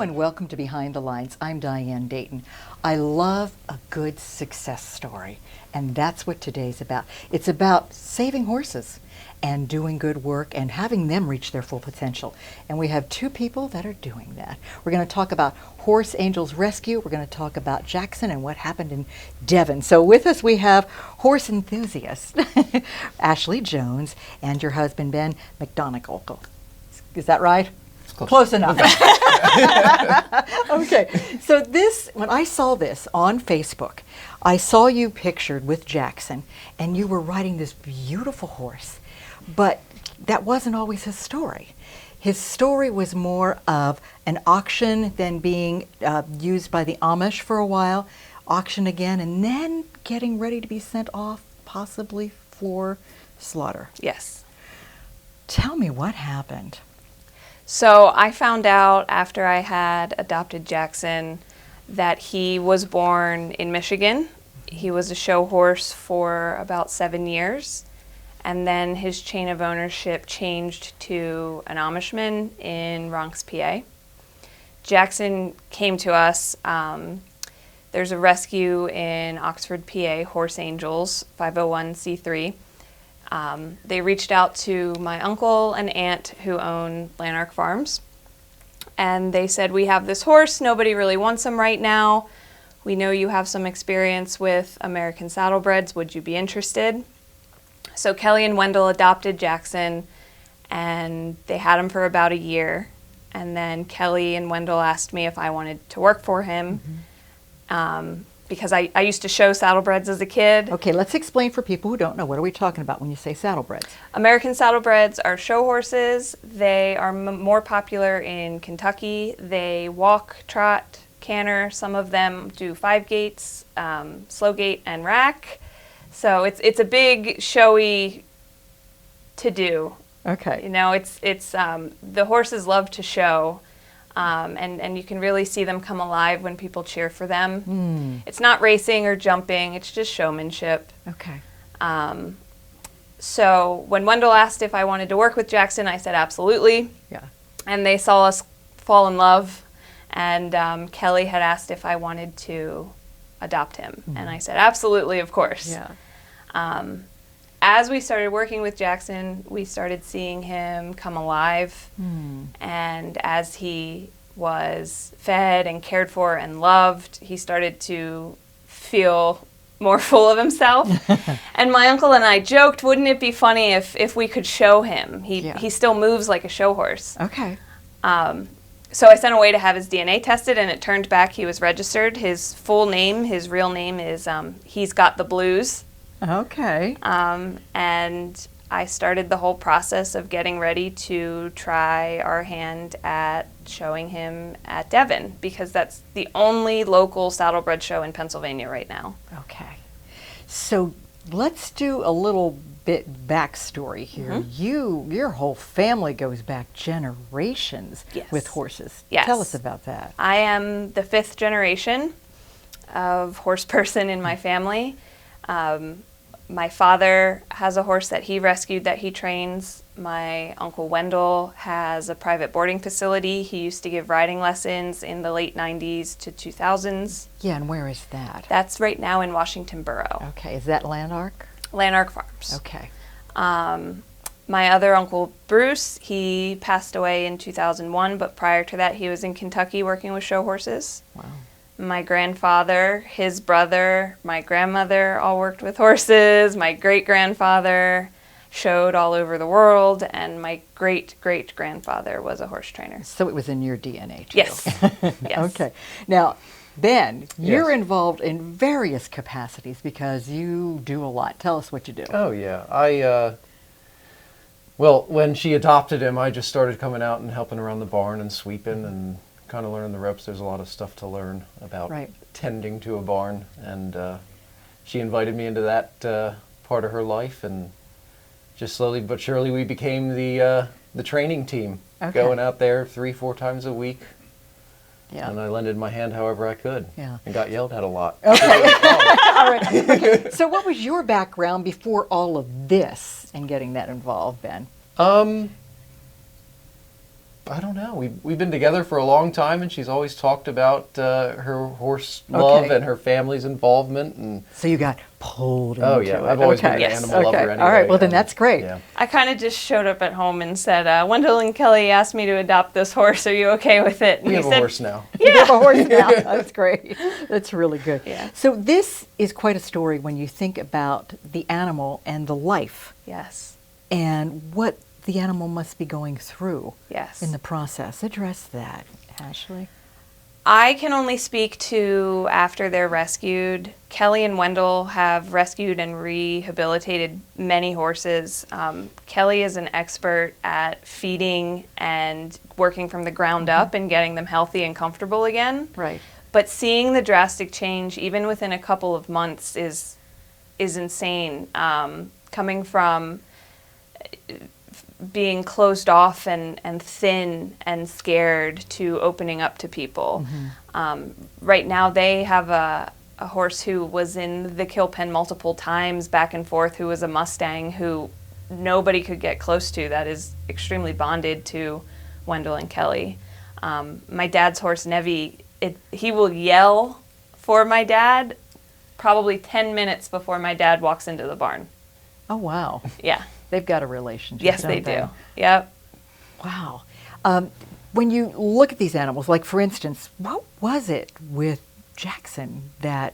and welcome to Behind the Lines. I'm Diane Dayton. I love a good success story, and that's what today's about. It's about saving horses and doing good work and having them reach their full potential. And we have two people that are doing that. We're going to talk about Horse Angels Rescue. We're going to talk about Jackson and what happened in Devon. So with us we have horse enthusiast Ashlee Jones and your husband Ben McGonigle. Is that right? Close enough. Okay, so when I saw this on Facebook, I saw you pictured with Jackson, and you were riding this beautiful horse, but that wasn't always his story. His story was more of an auction, then being used by the Amish for a while, auction again, and then getting ready to be sent off, possibly for slaughter. Yes. Tell me what happened. So I found out after I had adopted Jackson that he was born in Michigan. He was a show horse for about 7 years, and then his chain of ownership changed to an Amishman in Bronx, PA. Jackson came to us. There's a rescue in Oxford, PA, Horse Angels, 501c3. They reached out to my uncle and aunt who own Lanark Farms, and they said, we have this horse, nobody really wants him right now. We know you have some experience with American saddlebreds, would you be interested? So Kelly and Wendell adopted Jackson, and they had him for about a year, and then Kelly and Wendell asked me if I wanted to work for him. Because I used to show saddlebreds as a kid. Okay, let's explain for people who don't know, what are we talking about when you say saddlebreds? American saddlebreds are show horses. They are more popular in Kentucky. They walk, trot, canter. Some of them do 5 gaits, slow gait, and rack. So it's a big, showy to do. Okay. You know, it's the horses love to show. And you can really see them come alive when people cheer for them. It's not racing or jumping, it's just showmanship. Okay. So when Wendell asked if I wanted to work with Jackson, I said absolutely. Yeah. And they saw us fall in love, and Kelly had asked if I wanted to adopt him. And I said absolutely, of course. Yeah. As we started working with Jackson, we started seeing him come alive. And as he was fed and cared for and loved, he started to feel more full of himself. And my uncle and I joked, wouldn't it be funny if we could show him? He still moves like a show horse. Okay. So I sent away to have his DNA tested, and it turned back he was registered. His full name, his real name is He's Got the Blues. Okay. And I started the whole process of getting ready to try our hand at showing him at Devon, because that's the only local saddlebred show in Pennsylvania right now. Okay. So let's do a little bit backstory here. Your whole family goes back generations with horses. Yes. Tell us about that. I am the 5th generation of horse person in my family. My father has a horse that he rescued that he trains. My Uncle Wendell has a private boarding facility. He used to give riding lessons in the late 90s to 2000s. Yeah, and where is that? That's right now in Washington Borough. Okay, is that Lanark? Lanark Farms. Okay. My other Uncle Bruce, he passed away in 2001, but prior to that he was in Kentucky working with show horses. Wow. My grandfather, his brother, my grandmother all worked with horses. My great-grandfather showed all over the world, and my great-great-grandfather was a horse trainer. So it was in your DNA too. Yes. Yes. Okay. Now, Ben, you're involved in various capacities because you do a lot. Tell us what you do. Oh, yeah. Well, when she adopted him, I just started coming out and helping around the barn and sweeping and kind of learning the ropes. There's a lot of stuff to learn about tending to a barn, and she invited me into that part of her life, and just slowly but surely we became the training team, going out there 3-4 times a week. Yeah. And I lended my hand however I could. Yeah. And got yelled at a lot. Okay. All right. Okay. So what was your background before all of this and getting that involved, Ben? I don't know. We've been together for a long time, and she's always talked about her horse love and her family's involvement. And so you got pulled into it. I've always been an animal lover anyway. All right, well then that's great. Yeah. I kind of just showed up at home and said, Wendell and Kelly asked me to adopt this horse. Are you okay with it? And We he have said, a horse now. You have a horse now. That's great. That's really good. Yeah. So this is quite a story when you think about the animal and the life Yes. and what the animal must be going through Yes. in the process. Address that, Ashlee. I can only speak to after they're rescued. Kelly and Wendell have rescued and rehabilitated many horses. Kelly is an expert at feeding and working from the ground up and getting them healthy and comfortable again. Right. But seeing the drastic change, even within a couple of months, is insane. Coming from being closed off and thin and scared to opening up to people. Right now they have a horse who was in the kill pen multiple times back and forth, who was a Mustang who nobody could get close to, that is extremely bonded to Wendell and Kelly. My dad's horse, Nevi, he will yell for my dad probably 10 minutes before my dad walks into the barn. Oh, wow. Yeah. They've got a relationship. Yes, don't they do. Yep. Wow. When you look at these animals, like for instance, what was it with Jackson that,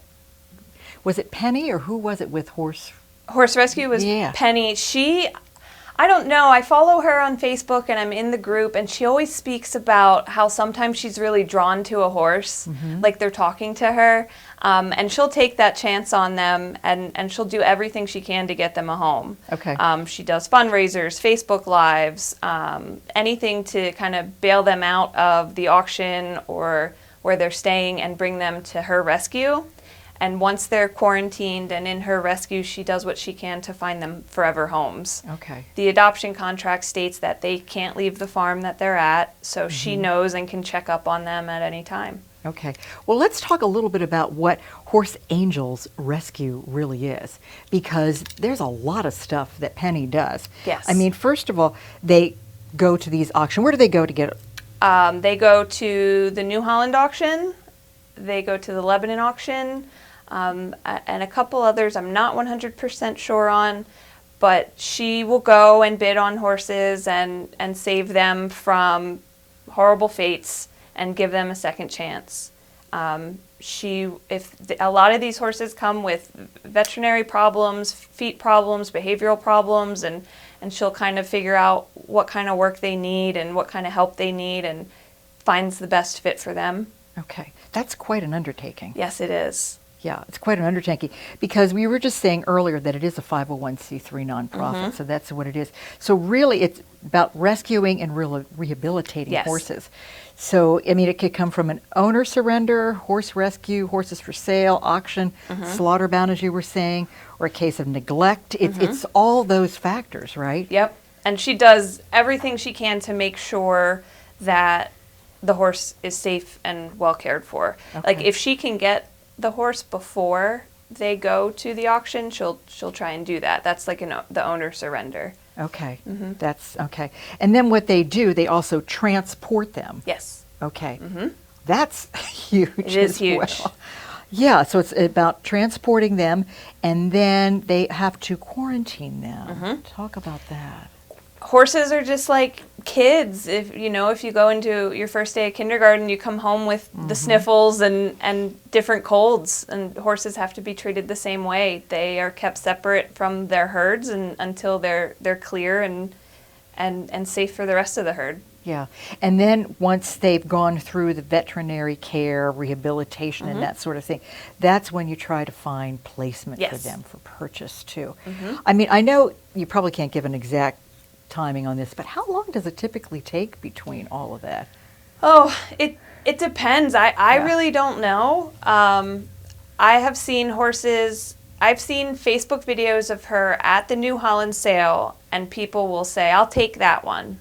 was it Penny or who was it with Horse Rescue was Penny. I don't know. I follow her on Facebook and I'm in the group, and she always speaks about how sometimes she's really drawn to a horse, like they're talking to her, and she'll take that chance on them, and she'll do everything she can to get them a home. Okay. She does fundraisers, Facebook Lives, anything to kind of bail them out of the auction or where they're staying and bring them to her rescue. And once they're quarantined and in her rescue, she does what she can to find them forever homes. Okay. The adoption contract states that they can't leave the farm that they're at, so she knows and can check up on them at any time. Okay. Well, let's talk a little bit about what Horse Angels Rescue really is, because there's a lot of stuff that Penny does. Yes. I mean, first of all, they go to these auctions. Where do they go to get it? They go to the New Holland auction, they go to the Lebanon auction, and a couple others I'm not 100% sure on, but she will go and bid on horses and save them from horrible fates and give them a second chance. A lot of these horses come with veterinary problems, feet problems, behavioral problems, and she'll kind of figure out what kind of work they need and what kind of help they need and finds the best fit for them. Okay. That's quite an undertaking. Yes, it is. Yeah, it's quite an undertaking, because we were just saying earlier that it is a 501c3 nonprofit, so that's what it is. So really it's about rescuing and rehabilitating horses. So, I mean, it could come from an owner surrender, horse rescue, horses for sale, auction, slaughter bound, as you were saying, or a case of neglect. It's all those factors, right? Yep. And she does everything she can to make sure that the horse is safe and well cared for. Okay. Like if she can get the horse before they go to the auction, she'll try and do that. That's like the owner surrender. Okay, that's okay. And then what they do, they also transport them. Yes. Okay, that's huge. It is as huge. well. Yeah, so it's about transporting them, and then they have to quarantine them. Talk about that. Horses are just like kids. If you go into your first day of kindergarten, you come home with the sniffles and different colds, and horses have to be treated the same way. They are kept separate from their herds until they're clear and safe for the rest of the herd. Yeah, and then once they've gone through the veterinary care, rehabilitation, and that sort of thing, that's when you try to find placement for them for purchase too. I mean, I know you probably can't give an exact timing on this, but how long does it typically take between all of that? Oh, it depends. I really don't know. I have seen horses. I've seen Facebook videos of her at the New Holland sale, and people will say, "I'll take that one."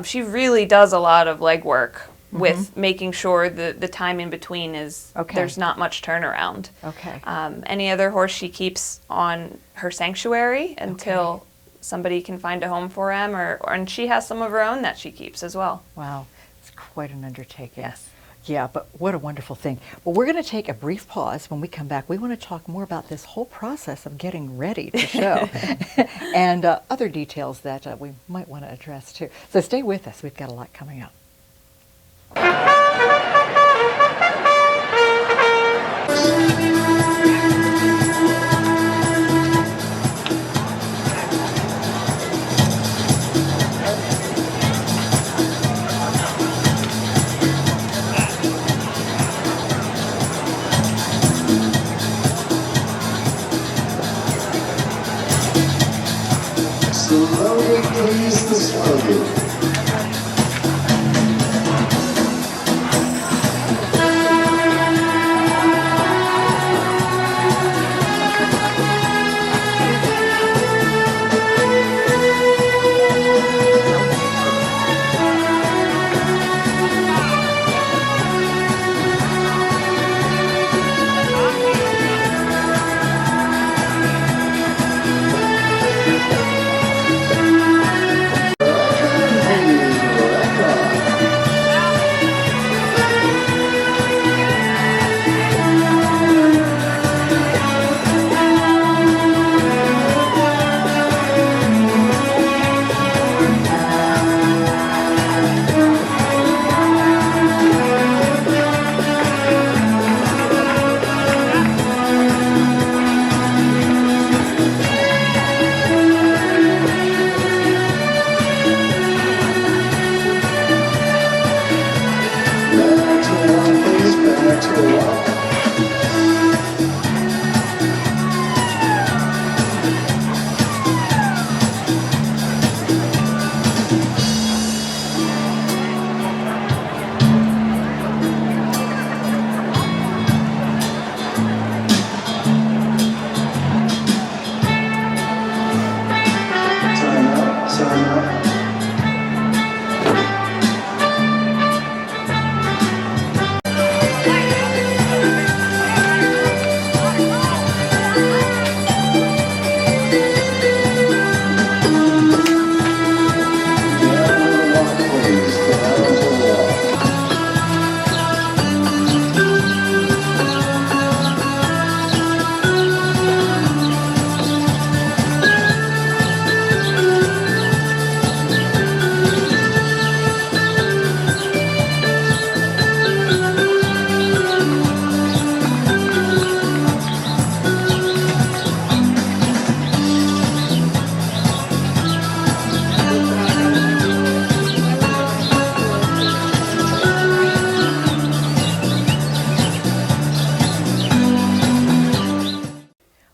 She really does a lot of legwork with making sure the time in between is there's not much turnaround. Okay. Any other horse she keeps on her sanctuary until somebody can find a home for them, and she has some of her own that she keeps as well. Wow, it's quite an undertaking. Yes. Yeah, but what a wonderful thing. Well, we're going to take a brief pause. When we come back, we want to talk more about this whole process of getting ready to show and other details that we might want to address too. So stay with us. We've got a lot coming up. Slowly, please, the slowly.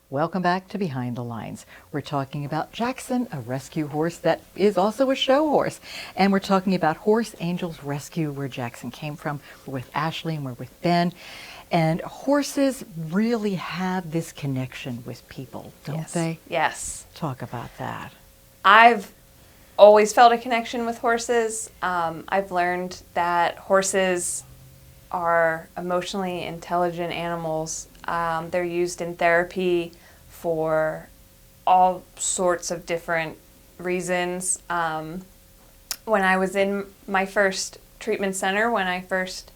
Welcome back to Behind the Lines. We're talking about Jackson, a rescue horse that is also a show horse. And we're talking about Horse Angels Rescue, where Jackson came from. We're with Ashlee and we're with Ben. And horses really have this connection with people, don't they? Yes. Talk about that. I've always felt a connection with horses. I've learned that horses are emotionally intelligent animals. They're used in therapy for all sorts of different reasons. When I was in my first treatment center, when I first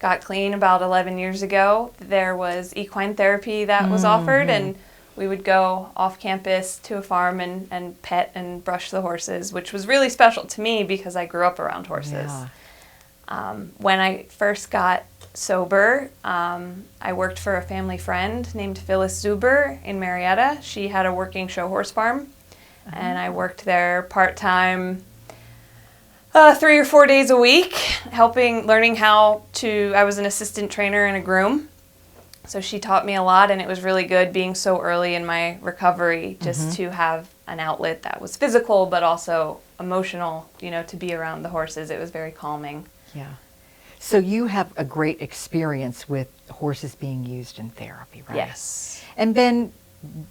got clean about 11 years ago, there was equine therapy that was offered, and we would go off campus to a farm and pet and brush the horses, which was really special to me because I grew up around horses. Yeah. When I first got sober, I worked for a family friend named Phyllis Zuber in Marietta. She had a working show horse farm, and I worked there part-time 3 or 4 days a week, learning how to, I was an assistant trainer and a groom. So she taught me a lot, and it was really good being so early in my recovery just to have an outlet that was physical but also emotional, to be around the horses. It was very calming. Yeah. So you have a great experience with horses being used in therapy, right? Yes. And Ben,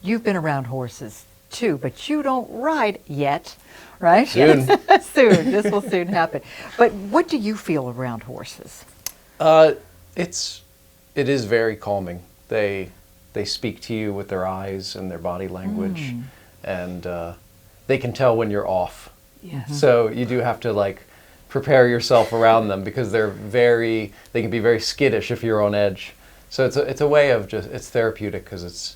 you've been around horses too, but you don't ride yet, right? Soon. Soon. This will soon happen. But what do you feel around horses? It is very calming. They speak to you with their eyes and their body language, and they can tell when you're off. Yes. So you do have to like prepare yourself around them because they can be very skittish if you're on edge. So it's a way of it's therapeutic because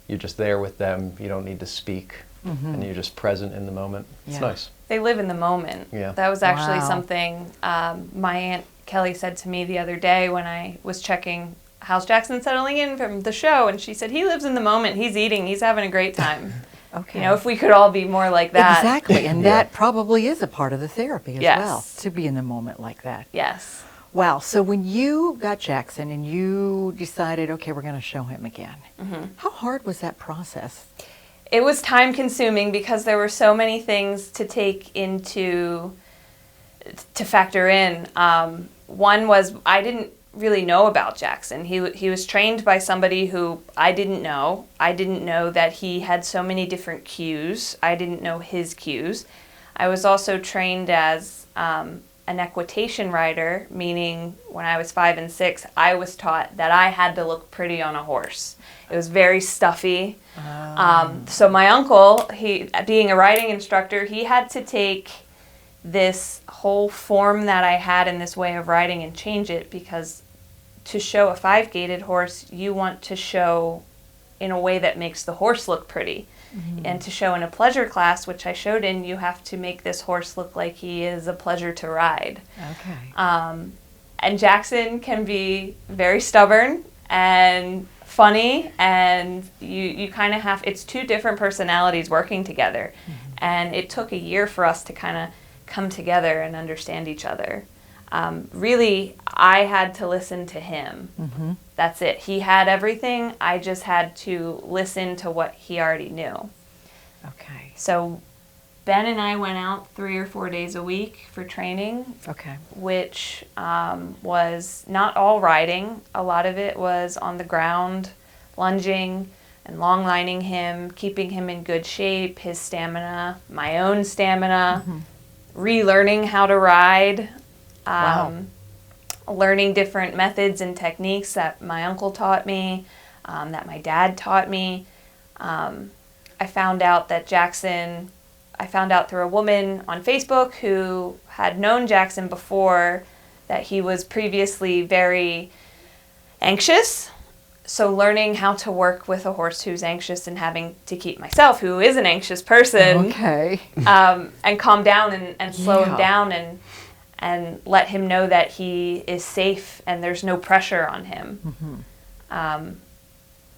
you're just there with them. You don't need to speak, and you're just present in the moment. It's nice. They live in the moment. Yeah. That was actually something my Aunt Kelly said to me the other day when I was checking how's Jackson settling in from the show, and she said, he lives in the moment. He's eating. He's having a great time. Okay. You know, if we could all be more like that. Exactly, and that probably is a part of the therapy as Yes. well, to be in the moment like that. Yes. Wow, so when you got Jackson and you decided, okay, we're going to show him again, how hard was that process? It was time consuming because there were so many things to factor in. One was I didn't really know about Jackson. He was trained by somebody who I didn't know. I didn't know that he had so many different cues. I didn't know his cues. I was also trained as an equitation rider, meaning when I was 5 and 6, I was taught that I had to look pretty on a horse. It was very stuffy. So my uncle, being a riding instructor, he had to take this whole form that I had in this way of riding and change it, because to show a 5-gaited horse, you want to show in a way that makes the horse look pretty. And to show in a pleasure class, which I showed in, you have to make this horse look like he is a pleasure to ride. Okay. And Jackson can be very stubborn and funny, and you kind of it's two different personalities working together. And it took a year for us to kind of come together and understand each other. Really, I had to listen to him. That's it. He had everything. I just had to listen to what he already knew. Okay. So Ben and I went out 3 or 4 days a week for training, Okay. which was not all riding. A lot of it was on the ground, lunging and long lining him, keeping him in good shape, his stamina, my own stamina, relearning how to ride. Wow. Learning different methods and techniques that my uncle taught me, that my dad taught me. I found out through a woman on Facebook who had known Jackson before that he was previously very anxious. So learning how to work with a horse who's anxious and having to keep myself, who is an anxious person, Okay. and calm down and slow him Yeah. down and let him know that he is safe and there's no pressure on him.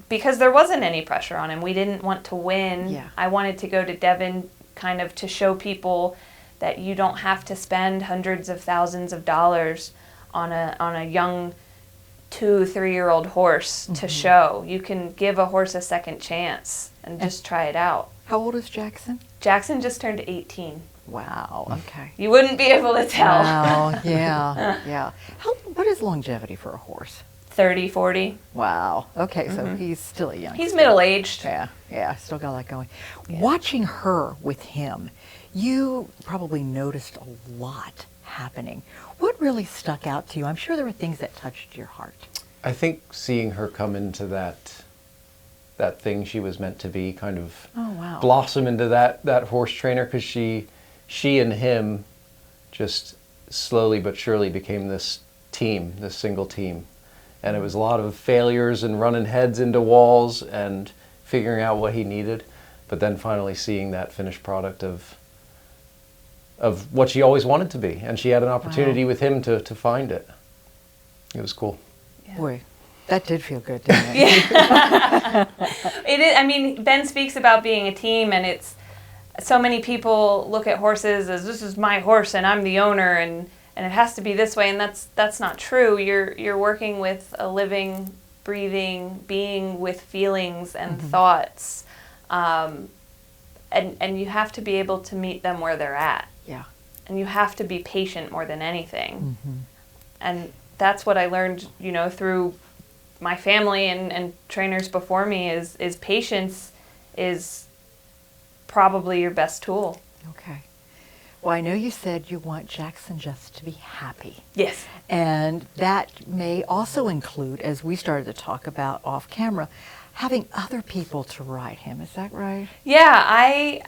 Because there wasn't any pressure on him. We didn't want to win. Yeah. I wanted to go to Devon kind of to show people that you don't have to spend hundreds of thousands of dollars on a young 2-3-year-old horse to show. You can give a horse a second chance and just try it out. How old is Jackson? Jackson just turned 18. Wow. Okay. You wouldn't be able to tell. Wow. Yeah. Yeah. What is longevity for a horse? 30, 40. Wow. Okay. So he's still a young. He's middle-aged. Yeah. Yeah. Still got a lot going. Watching her with him, you probably noticed a lot happening. What really stuck out to you? I'm sure there were things that touched your heart. I think seeing her come into that thing she was meant to be, kind of Oh, wow. blossom into that horse trainer, because she and him just slowly but surely became this team, this single team. And it was a lot of failures and running heads into walls and figuring out what he needed, but then finally seeing that finished product of what she always wanted to be. And she had an opportunity with him to find it. It was cool. Boy, that did feel good, didn't it? It is. I mean, Ben speaks about being a team, and it's so many people look at horses as this is my horse and I'm the owner and it has to be this way, and that's not true. You're working with a living, breathing being with feelings and thoughts, and you have to be able to meet them where they're at. Yeah. And you have to be patient more than anything. And that's what I learned, through my family and trainers before me is patience is probably your best tool. Okay. Well, I know you said you want Jackson just to be happy. Yes. And that may also include, as we started to talk about off camera, having other people to ride him. Is that right? Yeah,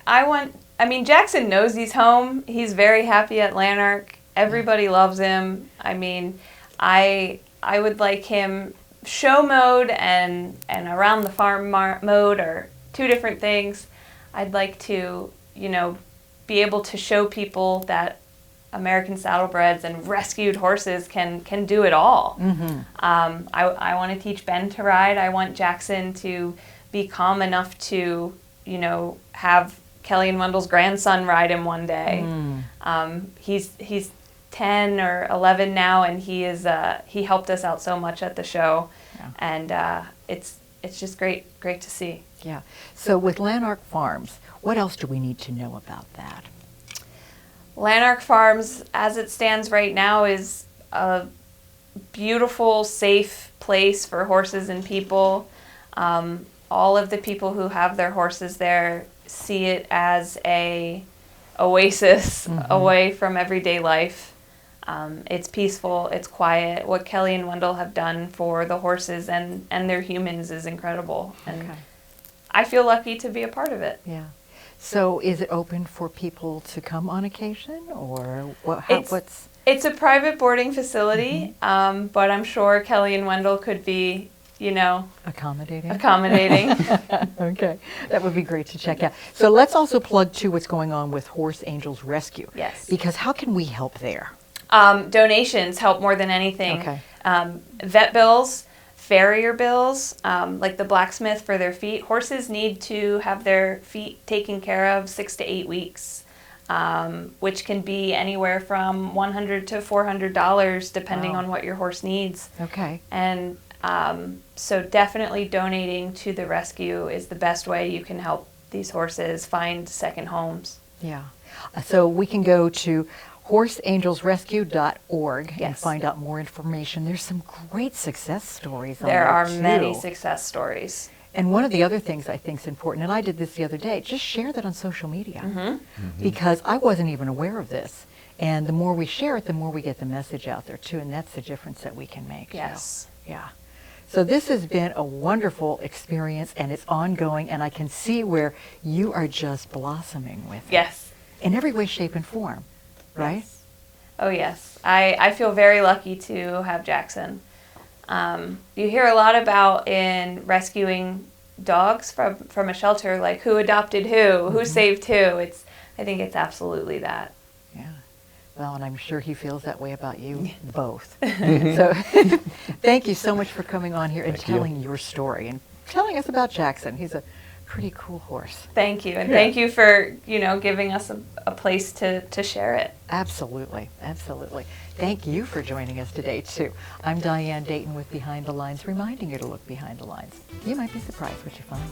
I want I mean, Jackson knows he's home. He's very happy at Lanark. Everybody loves him. I mean, I would like him, show mode and around the farm mode are two different things. I'd like to, be able to show people that American saddlebreds and rescued horses can do it all. Mm-hmm. I want to teach Ben to ride. I want Jackson to be calm enough to, have Kelly and Wendell's grandson ride him one day. He's 10 or 11 now, and he helped us out so much at the show, and it's just great to see. Yeah. So with Lanark Farms, what else do we need to know about that? Lanark Farms, as it stands right now, is a beautiful, safe place for horses and people. All of the people who have their horses there see it as a oasis away from everyday life. It's peaceful, it's quiet. What Kelly and Wendell have done for the horses and their humans is incredible. And I feel lucky to be a part of it. Yeah. So is it open for people to come on occasion, or what's? It's a private boarding facility, but I'm sure Kelly and Wendell could be, accommodating. Okay, that would be great to check out. So let's also plug too what's going on with Horse Angels Rescue. Yes. Because how can we help there? Donations help more than anything. Okay. Vet bills, farrier bills, like the blacksmith for their feet. Horses need to have their feet taken care of 6 to 8 weeks, which can be anywhere from $100 to $400 depending on what your horse needs. Okay. And so definitely donating to the rescue is the best way you can help these horses find second homes. Yeah. So we can go to horseangelsrescue.org and find out more information. There's some great success stories on there. There are too. many success stories. And one of the other things I think is important, and I did this the other day, just share that on social media. Because I wasn't even aware of this. And the more we share it, the more we get the message out there too, and that's the difference that we can make. Yes. Yeah. So this has been a wonderful experience, and it's ongoing, and I can see where you are just blossoming with it. Yes. In every way, shape, and form, right? Yes. Oh, yes. I feel very lucky to have Jackson. You hear a lot about in rescuing dogs from a shelter, like who adopted who saved who. I think it's absolutely that. Yeah. Well, and I'm sure he feels that way about you both. So thank you so much for coming on here and telling your story and telling us about Jackson. He's a pretty cool horse. Thank you. And thank you for, giving us a place to share it. Absolutely. Absolutely. Thank you for joining us today, too. I'm Diane Dayton with Behind the Lines, reminding you to look behind the lines. You might be surprised what you find.